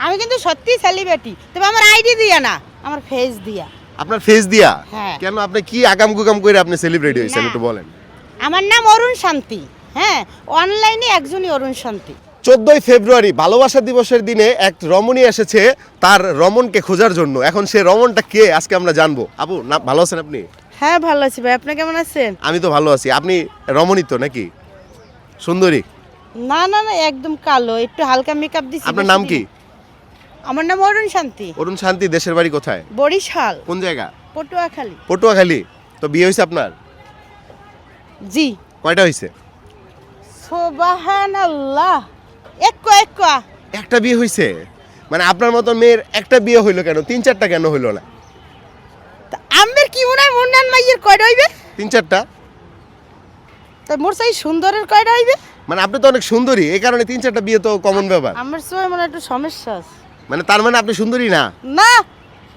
আমি কিন্তু সত্যি সেলিব্রিটি, তবে আমার আইডি দিয়া না, আমার ফেস দিয়া। আপনার ফেস দিয়া? হ্যাঁ। কেন আপনি কি আগাম গুগাম করে আপনি সেলিব্রিটি হয়েছেন না। একটু বলেন। আমার নাম অরুণ শান্তি। হ্যাঁ, অনলাইনে একজনই অরুণ শান্তি। 14ই ফেব্রুয়ারি ভালোবাসা দিবসের দিনে এক রমণী এসেছে তার রমণকে খোঁজার জন্য। এখন সে রমণটা কে আজকে আমরা জানবো। আপু না, ভালো আছেন আপনি? হ্যাঁ ভালো আছি ভাই, আপনি কেমন আছেন? আমি তো ভালো আছি। আপনি রমণী তো নাকি? সুন্দরী? না না না, একদম কালো, একটু হালকা মেকআপ দিছি। আপনার নাম কি? আমার নাম অরুণ শান্তি। অরুণ শান্তি। দেশের বাড়ি কোথায়? বরিশাল। কোন জায়গা? পটুয়াখালী। পটুয়াখালী। তো বিয়ে হয়েছে আপনার? জি। কয়টা হয়েছে? সুবহানাল্লাহ, এক একটা বিয়ে হয়েছে? মানে আপনার মতো মেয়ের একটা বিয়ে হইলো কেন, 3-4টা কেন হইলো না? আমের কি মনে হয় মুন্নান মাইয়ের কয়টা হইবে? 3-4টা? তা মোর চাই সুন্দরের কয়টা হইবে? মানে আপনি তো অনেক সুন্দরী, এই কারণে 3-4টা বিয়ে তো কমন ব্যাপার। আমার সময় মনে হয় একটু সমস্যা আছে। মানে তার মানে আপনি সুন্দরী না? না,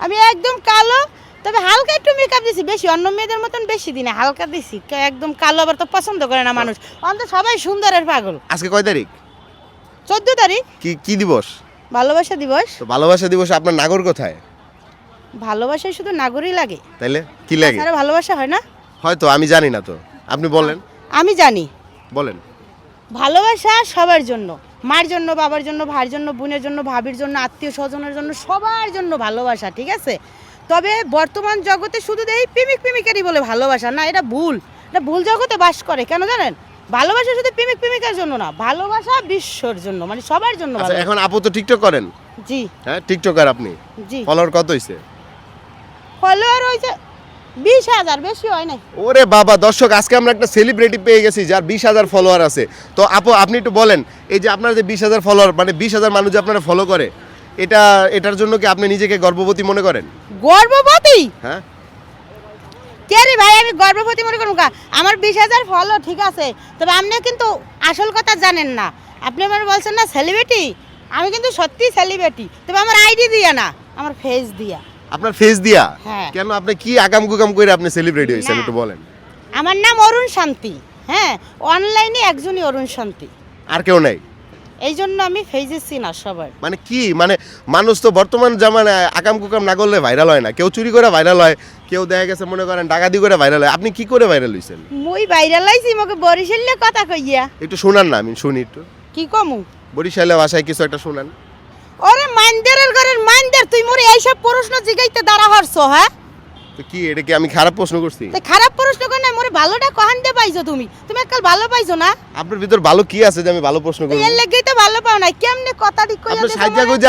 আমি একদম কালো, তবে হালকা একটু মেকআপ দিছি, বেশি অন্য মেয়েদের মতন বেশি দিনে হালকা দিছি। একদম কালো আবার তো পছন্দ করে না মানুষ, অন্ত সবাই সুন্দরের পাগল। আজকে কয় তারিখ? 14 তারিখ কি কি দিবস? ভালোবাসা দিবস। তো ভালোবাসা দিবসে আপনার নাগর কোথায়? ভালোবাসায় শুধু নাগরই লাগে, তাইলে কি লাগে? তাছাড়া ভালোবাসা হয় না। হয়তো আমি জানি না, তো আপনি বলেন। আমি জানি, বলেন। ভালোবাসা সবার জন্য, মার জন্য, বাবার জন্য, ভাইয়ের জন্য, বোনের জন্য, ভাবির জন্য, আত্মীয় স্বজনের জন্য, সবার জন্য ভালোবাসা, ঠিক আছে। তবে বর্তমান জগতে শুধু এই প্রেমিক প্রেমিকারই বলে ভালোবাসা না, এটা ভুল। এটা ভুল জগতে বাস করে, কেন জানেন? ভালোবাসা শুধু প্রেমিক প্রেমিকার জন্য না, ভালোবাসা বিশ্বর জন্য, মানে সবার জন্য আচ্ছা, ভালোবাসা। এখন আপু তো টিকটক করেন? জি হ্যাঁ, টিকটকার আপনি। জি। ফলোয়ার কত হইছে? ফলোয়ার হয়েছে 20,000, বেশি হয় নাই। ওরে বাবা, দর্শক আজকে আমরা একটা সেলিব্রিটি পেয়ে গেছি যার 20,000 ফলোয়ার আছে। তো আপু আপনি একটু বলেন, এই যে আপনার যে 20,000 ফলোয়ার, মানে 20,000 মানুষ যে আপনারা ফলো করে, এটার জন্য কি আপনি নিজেকে গর্ববতী মনে করেন? গর্ভবতী? হ্যাঁ। কে রে ভাই, আমি গর্ভবতী মনে করুন? আমার 20,000 ফলো, ঠিক আছে, তবে আপনি কিন্তু আসল কথা জানেন না। আপনি আমার বলছেন না সেলিব্রিটি, আমি কিন্তু সত্যি সেলিব্রিটি, তবে আমার আইডি দিয়া না, আমার ফেস দিয়া। আপনার ফেস দিয়া? হ্যাঁ। কেন আপনি কি আগাম গুগাম করে আপনি সেলিব্রিটি হয়েছেন না। একটু বলেন। আমার নাম অরুণ শান্তি। হ্যাঁ, অনলাইনে একজনই অরুণ শান্তি, আর কেউ নাই? এই জন্য আমি ফেজেছি না সবার। মানে কি, মানে মানুষ তো বর্তমান জামানায় আকাম কুকাম না করলে ভাইরাল হয় না। কেউ চুরি করে ভাইরাল হয়, কেউ দেখা গেছে মনে করেন ডাকাতি করে ভাইরাল হয়। আপনি কি করে ভাইরাল হইছেন? মুই ভাইরাল আইছি, মকে বরিশালে কথা কইয়া। একটু শোনান না, আমি শুনি একটু। কি কমু? বরিশালে ভাষায় কিছু একটা শোনান। ওরে মাইন্দারের ঘরের মাইন্দার, তুই মোরে এইসব প্রশ্ন জিগাইতে দাঁড়া হরছো? হ্যাঁ, তো কি এটা কি আমি খারাপ প্রশ্ন করছি? তে খারাপ প্রশ্ন কর না, মোরে ভালোটা কহান দে পাইছো তুমি? তুমি কাল ভালো পাইছো না? আপনার ভিতর ভালো কি আছে যে আমি ভালো প্রশ্ন করব? এর লাগেই তো ভালো পাও না, কেমনে কথা ঠিক কইয়া আপনার দিছো সাজ্জা মোরে? গুজা